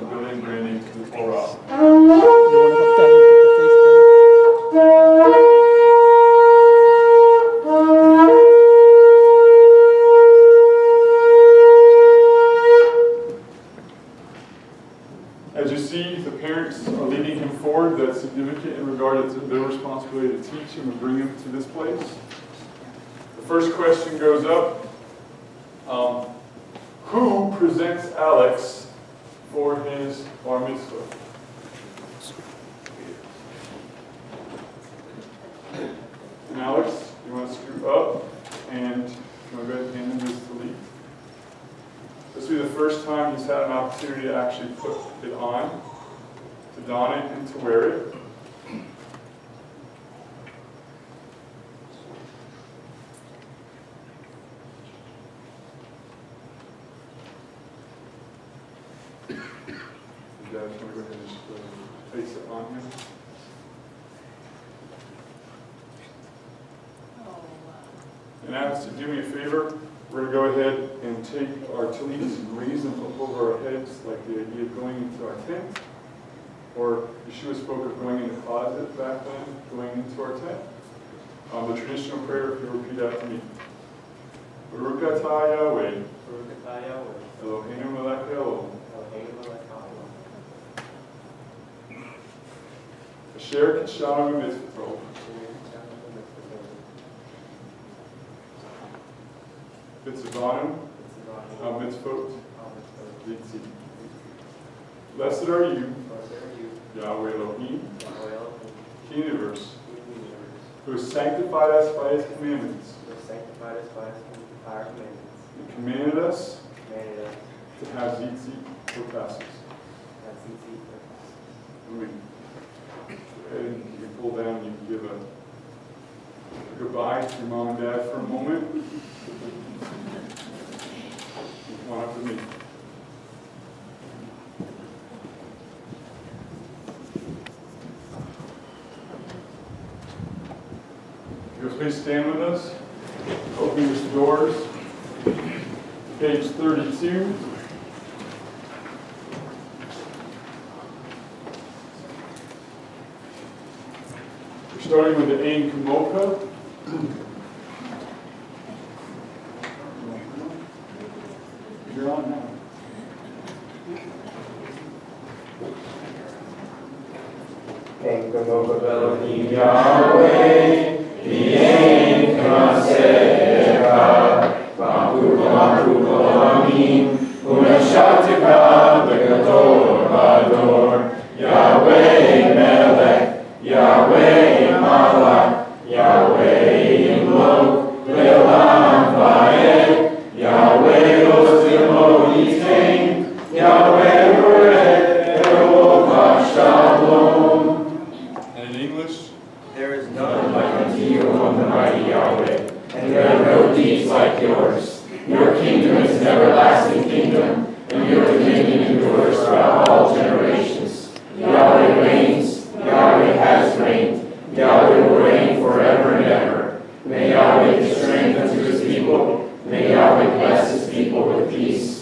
responsibility in bringing to the Torah. As you see, the parents are leading him forward. That's significant in regard to their responsibility to teach him and bring him to this place. The first question goes up. Who presents Alex for his bar mitzvah? And Alex, you want to scoot up and you want to go ahead and hand him his tallit. This will be the first time he's had an opportunity to actually put it on, to don it, and to wear it. You guys want to go ahead and just place it on him? And Alex, do me a favor. We're going to go ahead and take our tallits and raise them up over our heads, like the idea of going into our tent. Or Yeshua spoke of going in the closet back then, going into our tent. The traditional prayer, if you repeat after me. Baruch atah Yahweh, Eloheinu melech haolam, asher kishanu b'mitzvoto, Mitzvahim, mitzvot, yitzit. Blessed are you, Yahweh Elohim, King of the universe, who has sanctified us by his commandments, and commanded us to have yitzit for passes. Go ahead and you can pull down, you can give a goodbye to your mom and dad for a moment. Come on up with me. You guys please stand with us. Open your doors. Page 32. We're starting with the Ein Kamoka. You're on now. Ein Kamoka Elohim Yahweh, V'yein K'masecha, V'amru K'olamim, U'nashatika B'gadol V'ador, Yahweh Melech, Yahweh Malach, Yahweh Imlok, Le'olam Va'ed, Yahweh Ozimo Yitain, Yahweh Yored, Elohim Shalom. And in English, There is none like unto you among the mighty Yahweh, and there are no deeds like yours. Your kingdom is an everlasting kingdom, and your dominion endures throughout all generations. Yahweh reigns, Yahweh has reigned, Yahweh will reign forever and ever. May Yahweh give strength unto his people, may Yahweh bless his people with peace.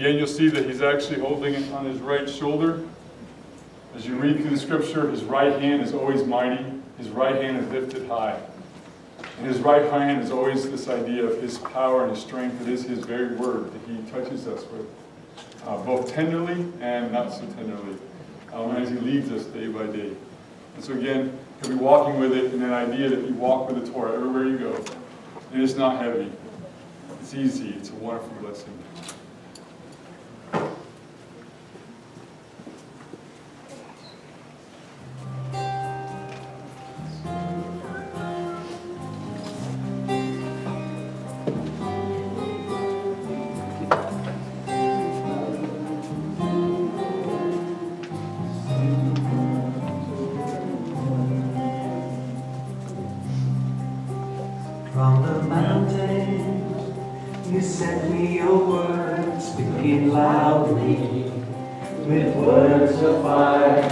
again, you'll see that he's actually holding it on his right shoulder. As you read through the scripture, his right hand is always mighty. His right hand is lifted high. And his right hand is always this idea of his power and his strength. It is his very word that he touches us with, both tenderly and not so tenderly, as he leads us day by day. And so again, he'll be walking with it in that idea that you walk with the Torah everywhere you go. And it's not heavy. It's easy. It's a wonderful blessing. send me your word, speaking loudly, with words of fire,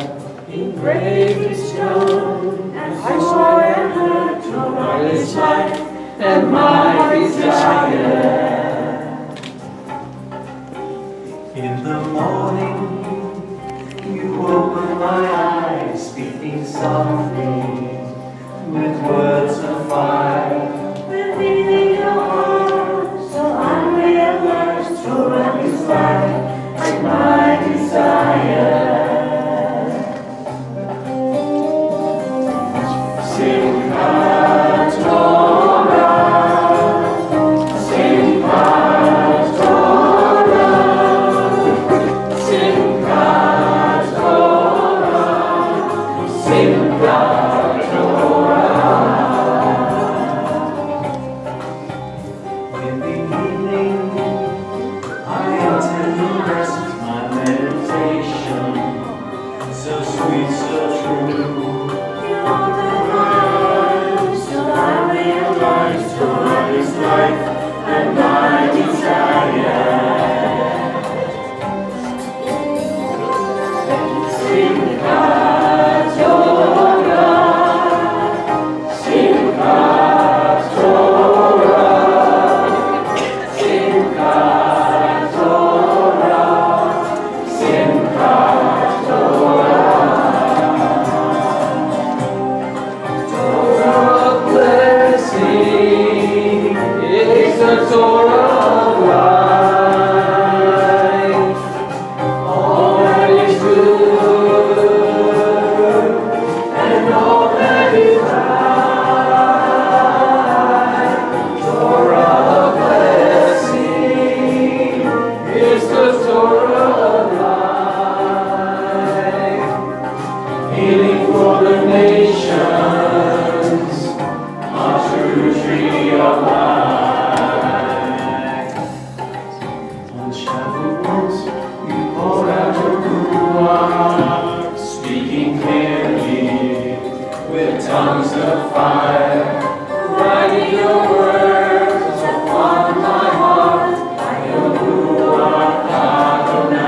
engraved in stone. And so I am heard, Torah is life, and my desire. In the morning, you open my eyes, speaking softly, with words of fire. Revealing your heart, so I realize Torah is life and my desire. Simchat Torah, Simchat Torah, Simchat Torah, Simchat Torah. In the evening, I enter the rest, my meditation, so sweet, so true. You open my eyes, so I realize Torah is life and my desire. Simchat Torah, Simchat Torah, Simchat Torah, Simchat Torah. Torah of blessing is the Torah of life. All that is good and all that is right. Torah of blessing is the Torah of life. Healing for the nations, a true tree of life. On Shavuot, you pour out your Ruach, speaking clearly with tongues of fire, writing your words upon my heart by your Ruach Adonai.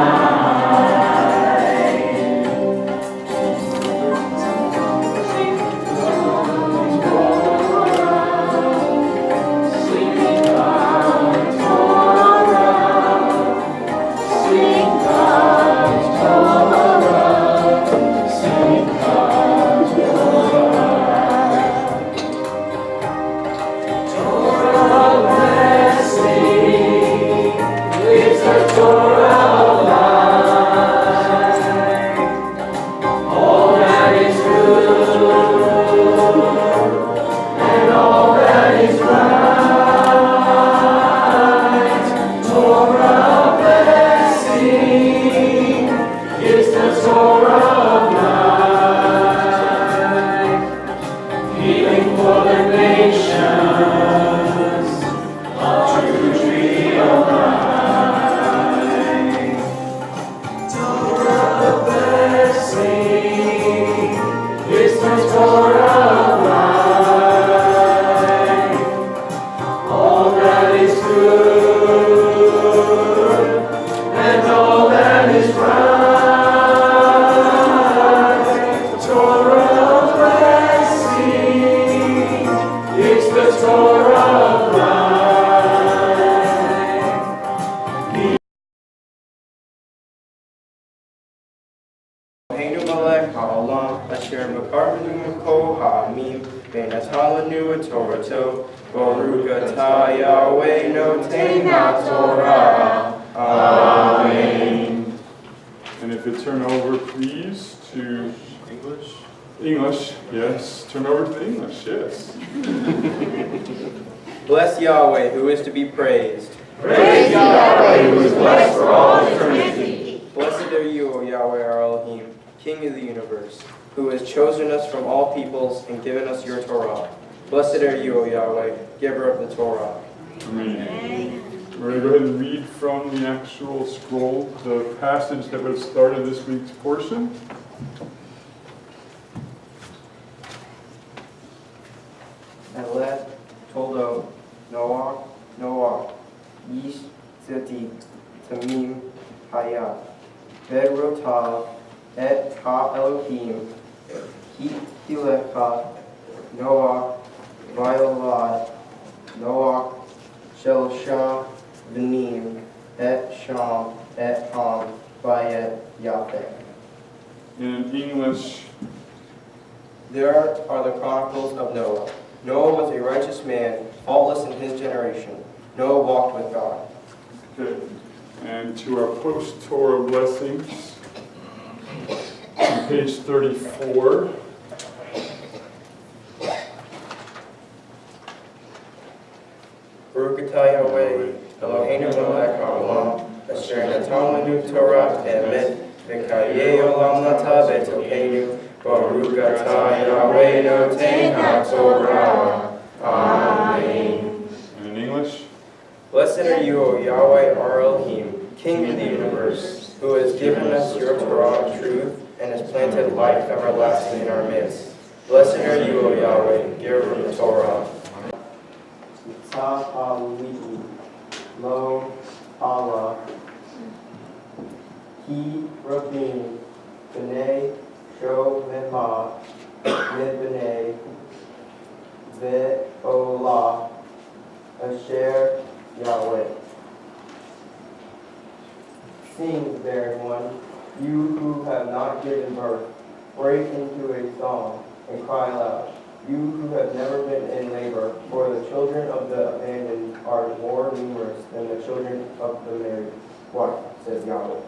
And if you turn over, please, to English, yes. Turn over to the English, yes. Bless Yahweh, who is to be praised. Praise Yahweh, who is blessed for all eternity. Blessed are you, O Yahweh our Elohim, King of the universe, who has chosen us from all peoples and given us your Torah. Blessed are you, O Yahweh, giver of the Torah. Amen. We're going to go ahead and read from the actual scroll, the passage that would have started this week's portion. And let Toldo, Noah, Ye Elohim, Helecha, Noach, Vayolad, Noach, Shelshah, Benim, Et Sham, Et Ham, Bayet, Yafet. In English, There are the chronicles of Noah. Noah was a righteous man, faultless in his generation. Noah walked with God. okay. And to our post-Torah blessings, on page 34. Baruch atah Yahweh, Eloheinu melech haolam, asher natan lanu Torah emet, v'kayei olam nata b'tokeinu, Baruch atah Yahweh noten haTorah. Amen. And in English, Blessed are you, O Yahweh our Elohim, King of the universe, who has given us your Torah of truth and has planted life everlasting in our midst. Blessed are you, O Yahweh, giver of the Torah. Tzahali'i, Lo Allah, Ki Rabin, B'nai Sho Mema, Mib'nai, Ve'olah, Asher Yahweh. Sing, barren one, you who have not given birth, break into a song and cry aloud. You who have never been in labor, for the children of the abandoned are more numerous than the children of the married wife, says Yahweh.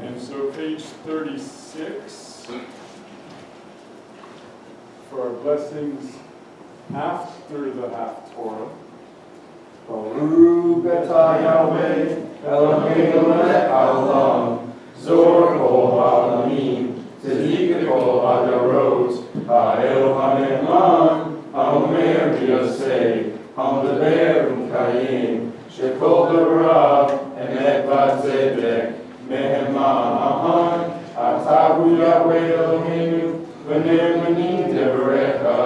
and so page 36, for our blessings after the half-Torah. Baruch atah Yahweh, Eloheinu melech haolam, Zor kol ha'olamim, Tzedek kol hadarot, Ha'el ha'ne'eman, Ha'omer v'yosei, Ha'medaber u'mkayim, Shekol devarav, emet v'tzedek, Mehema ahan, Atahu Yahweh Eloheinu, V'ne'emanim devarecha,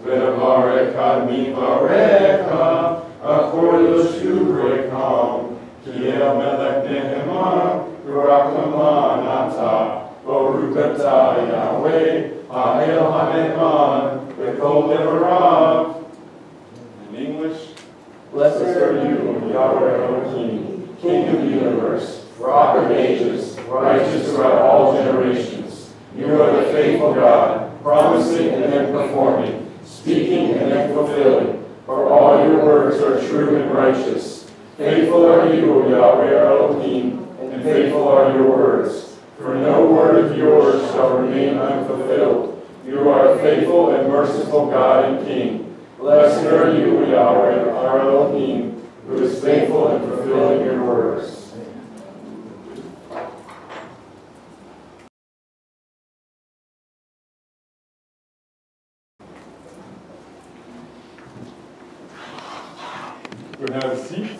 V'davarech ad mivarecha, Akor l'shuvrecham, Ki el melech Nehema, V'rachman ata, Baruch atah Yahweh, Ha'el ha'ne'eman, V'kol devarav. In English, Blessed are you, Yahweh Elohim, King of the universe, Rock of ages, righteous throughout all generations. You are the faithful God, promising and then performing, speaking and then fulfilling. For all your words are true and righteous. Faithful are you, O Yahweh our Elohim, and faithful are your words. For no word of yours shall remain unfulfilled. You are a faithful and merciful God and King. Blessed are you, O Yahweh our Elohim, who is faithful in fulfilling your words. go ahead and have a seat.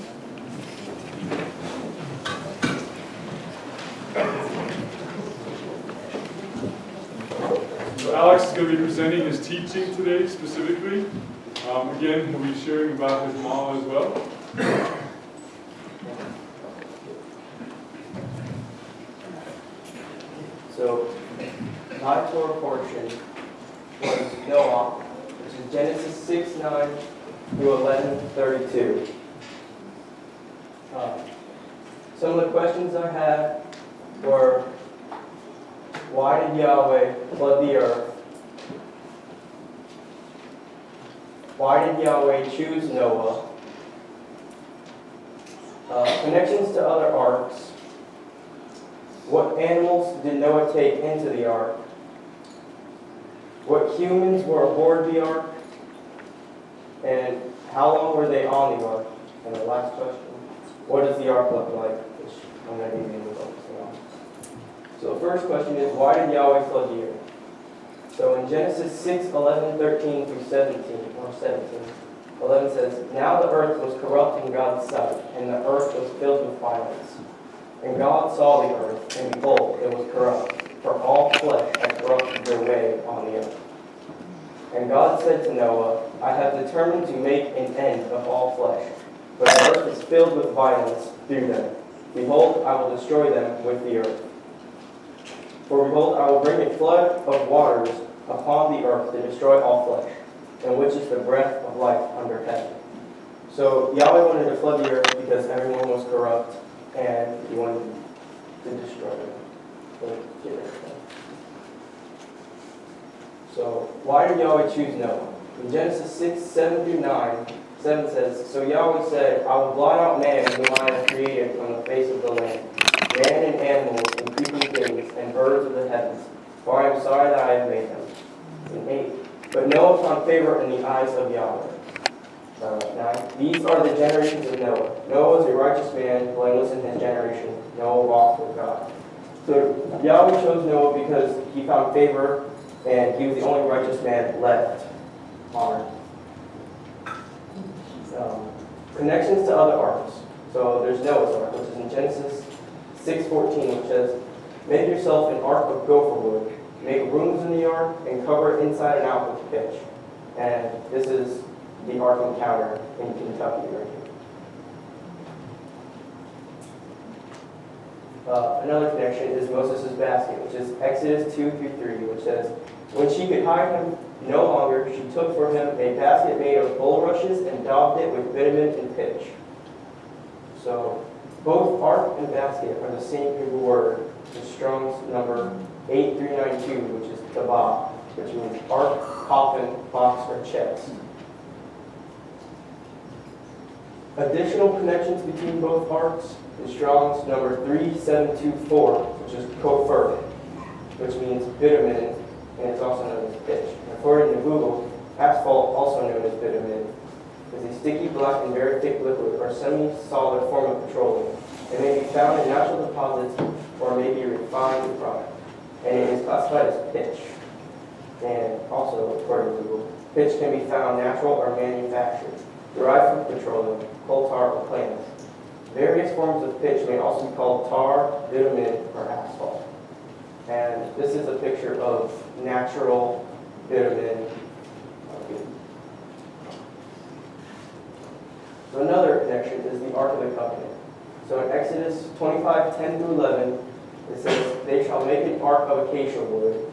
So Alex is going to be presenting his teaching today specifically. Again, he'll be sharing about his model as well. So, my Torah portion was Noah, which is Genesis 6:9 through 11:32. Some of the questions I had were, why did Yahweh flood the earth? Why did Yahweh choose Noah? Connections to other arks. What animals did Noah take into the ark? What humans were aboard the ark? And how long were they on the ark? And the last question, what does the ark look like? Which I'm going to be mainly focusing on. So the first question is, why did Yahweh flood the earth? So in Genesis 6:11-13 through 17, 11 says, Now the earth was corrupt in God's sight, and the earth was filled with violence. And God saw the earth, and behold, it was corrupt, for all flesh had corrupted their way on the earth. And God said to Noah, I have determined to make an end of all flesh, but the earth is filled with violence through them. Behold, I will destroy them with the earth. For behold, I will bring a flood of waters upon the earth to destroy all flesh, and which is the breath of life under heaven. So Yahweh wanted to flood the earth because everyone was corrupt, and he wanted to destroy them. Get rid of them. So why did Yahweh choose Noah? In Genesis 6, 7 through 9, 7 says, So Yahweh said, I will blot out man whom I have created from the face of the land, man and animals and creeping things and birds of the heavens, for I am sorry that I have made them. And 8, But Noah found favor in the eyes of Yahweh. 9, These are the generations of Noah. Noah was a righteous man, blameless in his generation. Noah walked with God. So Yahweh chose Noah because he found favor, and he was the only righteous man left on earth. Connections to other arks. So there's Noah's ark, which is in Genesis 6:14, which says, Make yourself an ark of gopher wood, make rooms in the ark, and cover it inside and out with pitch. And this is the ark encounter in Kentucky right here. Another connection is Moses' basket, which is Exodus 2 through 3, which says, When she could hide him no longer, she took for him a basket made of bulrushes and daubed it with bitumen and pitch. So both ark and basket are the same Hebrew word in Strong's number 8392, which is tabah, which means ark, coffin, box, or chest. Additional connections between both arks in Strong's number 3724, which is kofir, which means bitumen, and it's also known as pitch. According to Google, asphalt, also known as bitumen, is a sticky, black, and very thick liquid or semi-solid form of petroleum. It may be found in natural deposits or may be a refined product, and it is classified as pitch. And also, according to Google, pitch can be found natural or manufactured, derived from petroleum, coal tar, or plants. Various forms of pitch may also be called tar, bitumen, or asphalt. And this is a picture of natural bitumen. So another connection is the Ark of the Covenant. So in Exodus 25, 10 through 11, it says, They shall make an ark of acacia wood.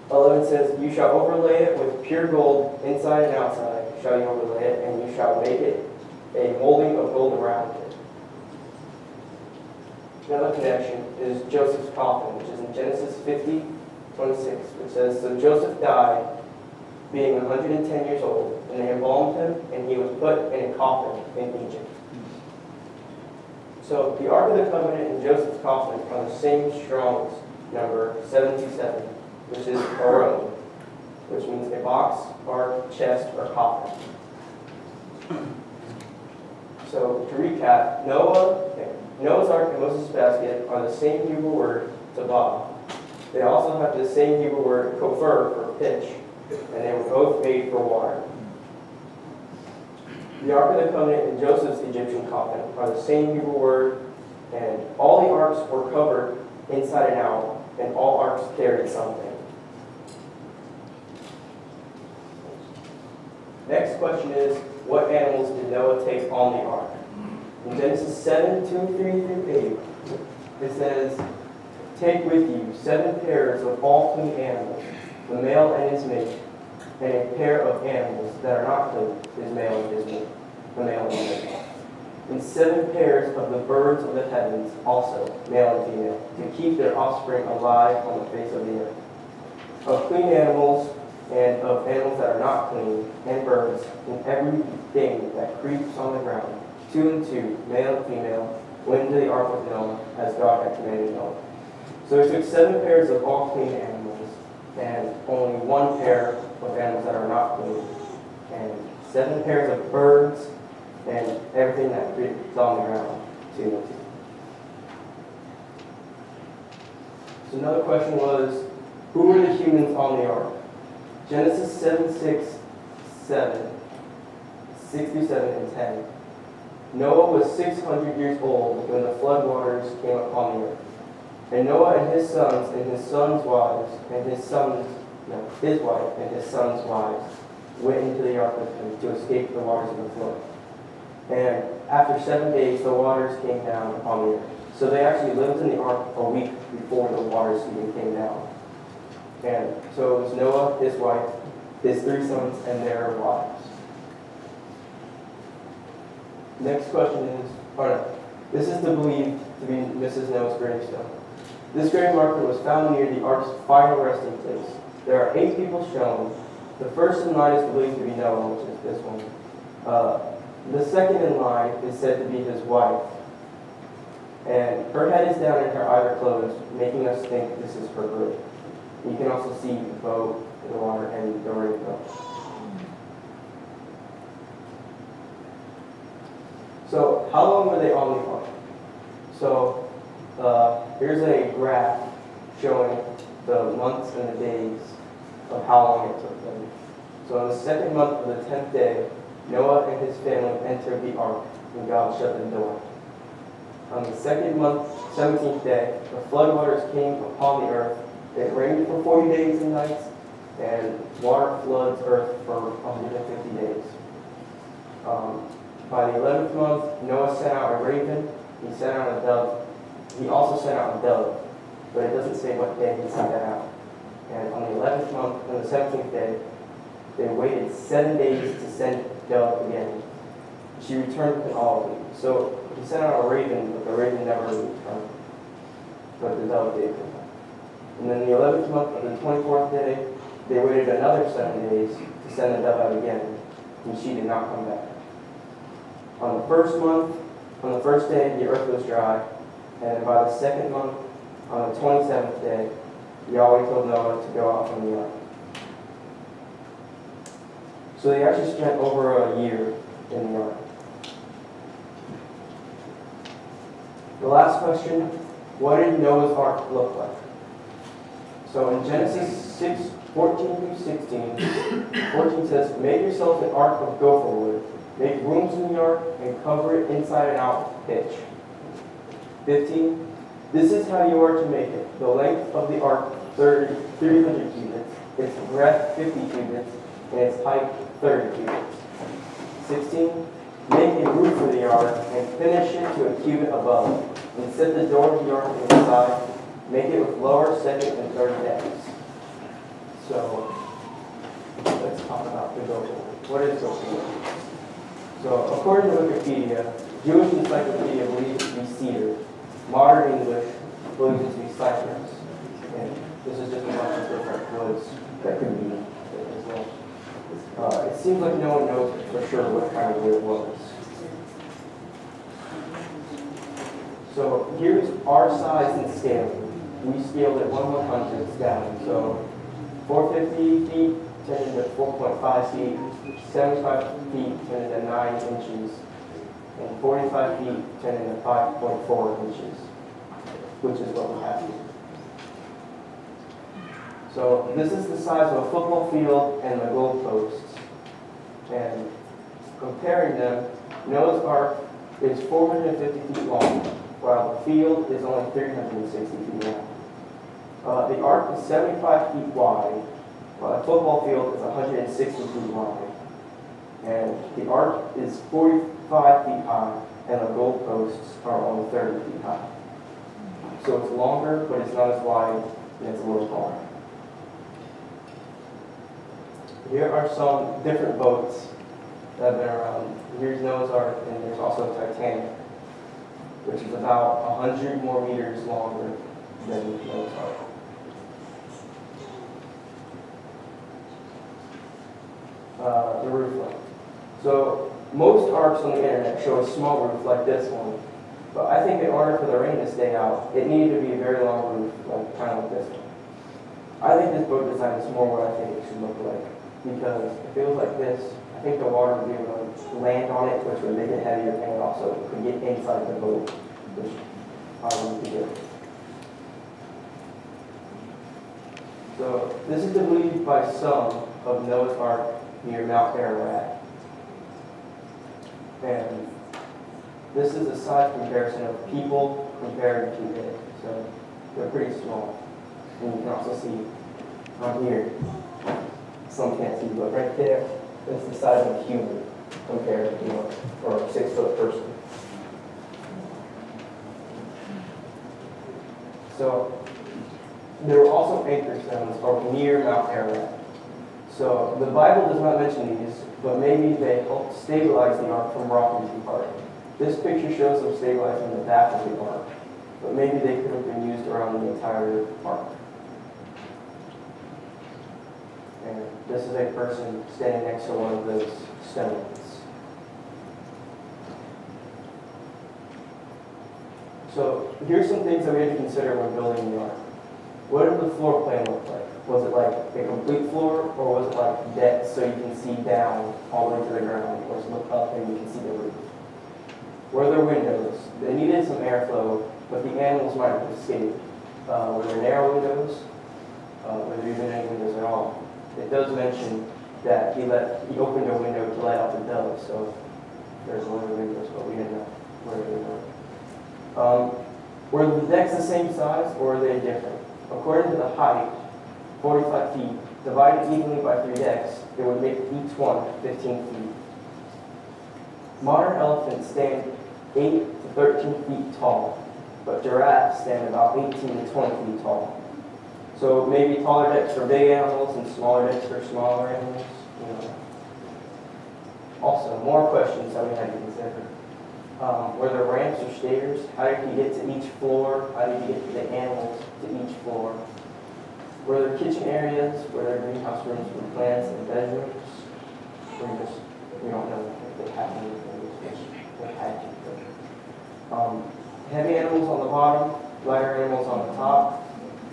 11 says, You shall overlay it with pure gold, inside and outside shall you overlay it, and you shall make it a molding of gold around it. Another connection is Joseph's coffin, which is in Genesis 50, 26, which says, So Joseph died, being 110 years old, and they embalmed him, and he was put in a coffin in Egypt. So the Ark of the Covenant and Joseph's coffin are the same Strong's number 727, which is Aron, which means a box, ark, chest, or coffin. So to recap, Noah's Ark and Moses' basket are the same Hebrew word, tabah. They also have the same Hebrew word, kofir, for pitch, and they were both made for water. The Ark of the Covenant and Joseph's Egyptian coffin are the same Hebrew word, and all the arks were covered inside and out, and all arks carried something. Next question is, what animals did Noah take on the ark? In Genesis 7, 2, 3 through 8, it says, Take with you 7 pairs of all clean animals, the male and his mate, and a pair of animals that are not clean, his male and his mate, the male and his mate. And 7 pairs of the birds of the heavens, also male and female, to keep their offspring alive on the face of the earth. Of clean animals, and of animals that are not clean, and birds, and everything that creeps on the ground, 2 and 2, male and female, went into the ark with Noah, as God had commanded Noah. So he took 7 pairs of all clean animals, and only 1 pair of animals that are not clean, and 7 pairs of birds, and everything that creeps on the ground, 2 and 2. So another question was, who were the humans on the ark? Genesis 7, 6 through 7, and 10. Noah was 600 years old when the flood waters came upon the earth. And Noah and his sons and his sons' wives and his wife and his sons' wives went into the ark with him to escape the waters of the flood. And after 7 days the waters came down upon the earth. So they actually lived in the ark a week before the waters even came down. And so it was Noah, his wife, his 3 sons, and their wives. Next question is, this is believed to be Mrs. Noah's gravestone. This grave marker was found near the ark's final resting place. There are 8 people shown. The first in line is believed to be Noah, which is this one. The second in line is said to be his wife. And her head is down and her eyes are closed, making us think this is her grave. You can also see the boat in the water and the rainbow. So, how long were they on the ark? So, here's a graph showing the months and the days of how long it took them. So, in the second month of the 10th day, Noah and his family entered the ark, and God shut the door. On the second month, 17th day, the floodwaters came upon the earth. It rained for 40 days and nights, and water floods earth for 150 days. By the 11th month, Noah sent out a raven. He sent out a dove. He also sent out a dove, but it doesn't say what day he sent that out. And on the 11th month, on the 17th day, they waited 7 days to send the dove again. She returned with an olive leaf. So he sent out a raven, but the raven never returned. But the dove did come back. And then the 11th month, on the 24th day, they waited another 7 days to send the dove out again, and she did not come back. On the first month, on the first day, the earth was dry, and by the second month, on the 27th day, Yahweh told Noah to go out from the ark. So they actually spent over a year in the ark. The last question, what did Noah's ark look like? So in Genesis 6:14-16, 14 says, "Make yourself an ark of gopher wood. Make rooms in the ark and cover it inside and out with pitch." 15, "This is how you are to make it. The length of the ark 300 cubits, its breadth 50 cubits, and its height 30 cubits." 16, "Make a roof for the ark and finish it to a cubit above, and set the door of the ark inside. Make it with lower, second, and third decks." So let's talk about the gopher wood. What is gopher wood? So according to Wikipedia, Jewish Encyclopedia believes it to be cedar. Modern English believes it to be cypress. And this is just a bunch of different woods that could be as well. It seems like no one knows for sure what kind of wood it was. So here's our size and scaling. We scaled it 1/100 down. So 450 feet turned into 4.5 feet, 75 feet turned into 9 inches, and 45 feet turned into 5.4 inches, which is what we have here. So this is the size of a football field and the goalposts. And comparing them, Noah's Ark is 450 feet long, while the field is only 360 feet long. The ark is 75 feet wide, while the football field is 160 feet wide. And the ark is 45 feet high, and the goalposts are only 30 feet high. So it's longer, but it's not as wide, and it's a little taller. Here are some different boats that have been around. Here's Noah's Ark, and there's also Titanic, which is about 100 more meters longer than Noah's Ark. The roof line. So most arks on the internet show a small roof like this one, but I think in order for the rain to stay out, it needed to be a very long roof, kind of like this one. I think this boat design is more what I think it should look like, because if it was like this, I think the water would be able to land on it, which would make it heavier, and it also could get inside the boat, which would be good. So this is believed by some of Noah's Ark near Mount Ararat. And this is a size comparison of people compared to it. So they're pretty small. And you can also see on here, some can't see, but right there, that's the size of a human compared to, or a 6 foot person. So there were also anchor stones near Mount Ararat. So the Bible does not mention these, but maybe they helped stabilize the ark from rocking too hard. This picture shows them stabilizing the back of the ark, but maybe they could have been used around the entire ark. And this is a person standing next to one of those stones. So here's some things that we had to consider when building the ark. What did the floor plan look like? Was it like a complete floor, or was it like deck so you can see down all the way to the ground, or look up and you can see the roof? Were there windows? They needed some airflow, but the animals might have escaped. Were there narrow windows? Were there even any windows at all? It does mention that he opened a window to let out the doves, so there's one of the windows, but we didn't know where they were. Were the decks the same size, or were they different? According to the height, 45 feet, divided evenly by 3 decks, it would make each one 15 feet. Modern elephants stand 8 to 13 feet tall, but giraffes stand about 18 to 20 feet tall. So maybe taller decks for big animals and smaller decks for smaller animals. Also, more questions that we had to consider. Were there ramps or stairs? How did you get to each floor? How did you get the animals to each floor? Were there kitchen areas? Were there greenhouse rooms for plants and bedrooms? We don't know if they had anything. They had to. Heavy animals on the bottom, lighter animals on the top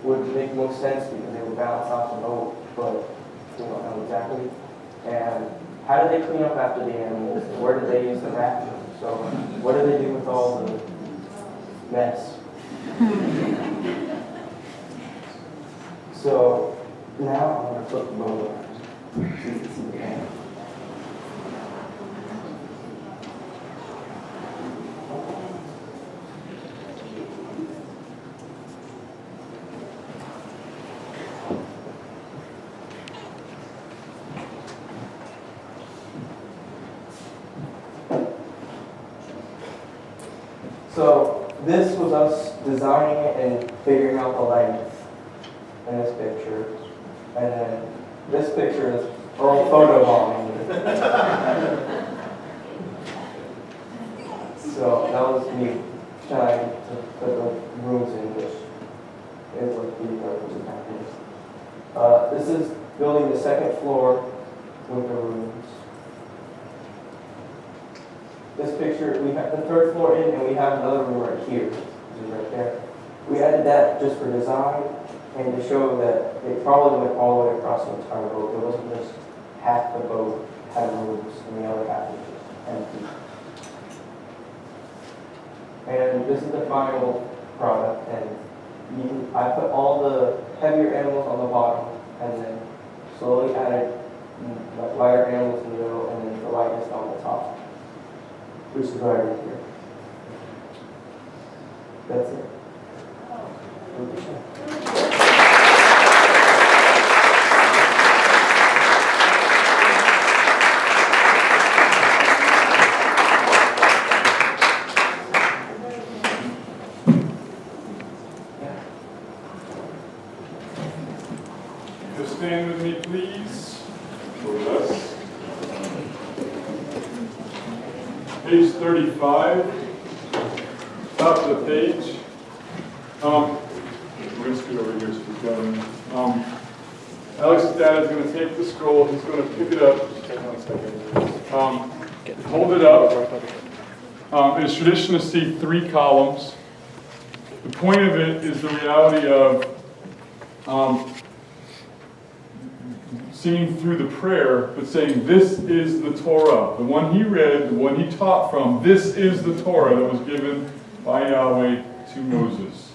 would make most sense because they would balance out the boat, but we don't know exactly. And how did they clean up after the animals? Where did they use the bathroom? So what do they do with all the mess? So now I'm going to flip the boat around so you can see the pan. So this was us designing it and figuring out the length in this picture. And then this picture is Earl photobombing. So that was me trying to put the rooms in which it would be perfectly happy. This is building the second floor with the rooms. This picture, we have the third floor in, and we have another room right here, which is right there. We added that just for design and to show that it probably went all the way across the entire boat. It wasn't just half the boat had rooms and the other half was just empty. And this is the final product, and I put all the heavier animals on the bottom, and then slowly added lighter animals in the middle, and then the lightest on the top. Which is right here. That's it. Just stand with me, please. With us. Page 35, top of the page. We're going to scoot over here so we're going. Alex's dad is going to take the scroll. He's going to pick it up. Just hang on a second. Hold it up. It is tradition to see 3 columns. The point of it is the reality of singing through the prayer, but saying, this is the Torah. The one he read, the one he taught from, this is the Torah that was given by Yahweh to Moses.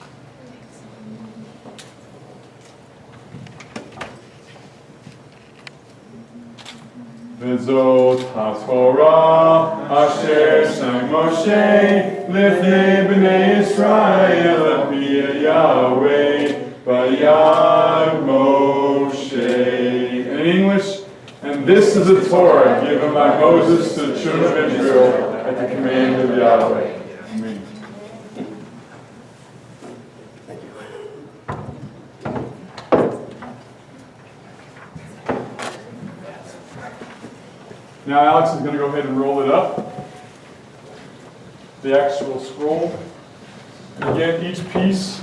V'zot HaTorah asher sang Moshe lifnei b'nei Yisrael api Yahweh v'yad Moshe. In English, and this is the Torah given by Moses to the children of Israel at the command of Yahweh. Amen. Now Alex is going to go ahead and roll it up, the actual scroll. And again, each piece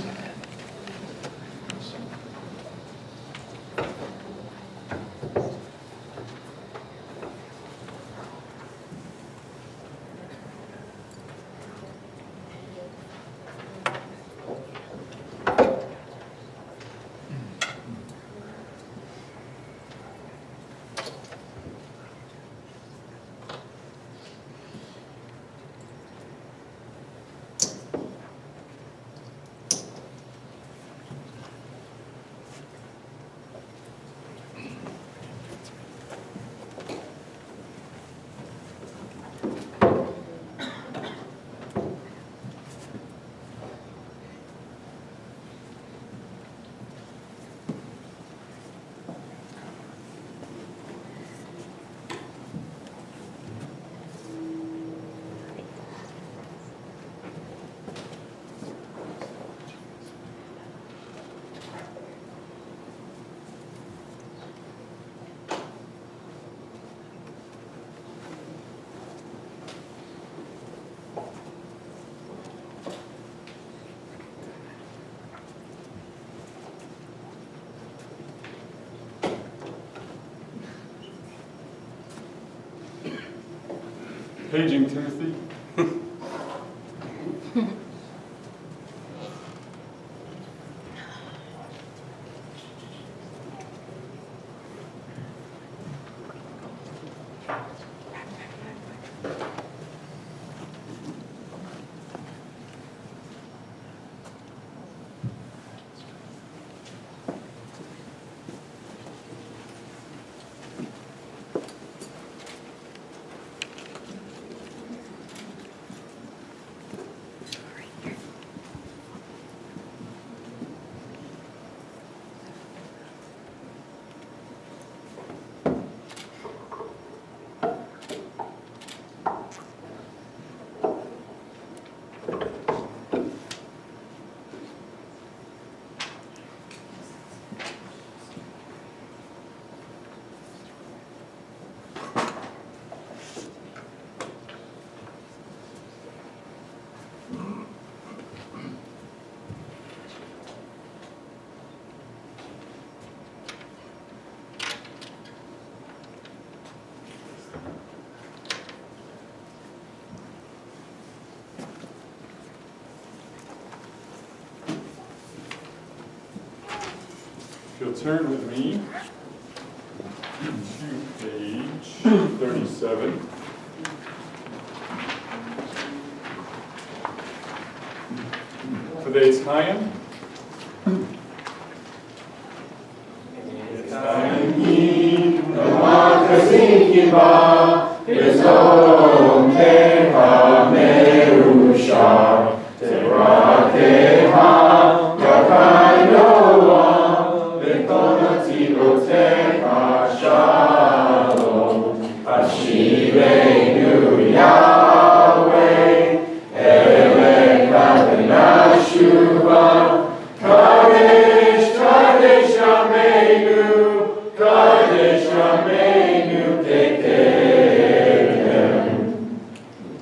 paging Timothy. If you'll turn with me to page 37. Today's Chaim.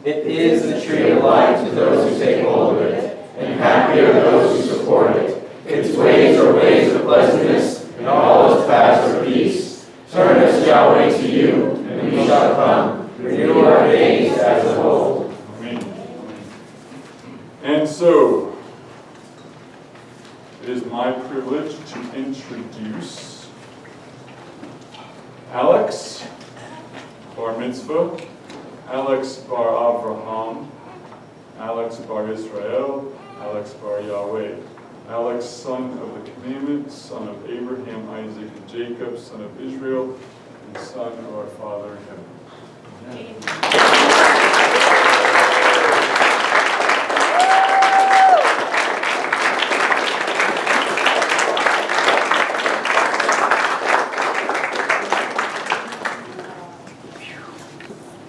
It is the tree of life to those who take hold of it, and happy are those who support it. Its ways are ways of pleasantness, and all its paths are peace. Turn us, Yahweh, to you, and we shall come. Renew our days as of old. Amen. And so, it is my privilege to introduce Alex, bar mitzvah, Alex bar Avraham, Alex bar Israel, Alex bar Yahweh. Alex, son of the commandment, son of Abraham, Isaac, and Jacob, son of Israel, and son of our Father in heaven.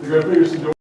You're going to put your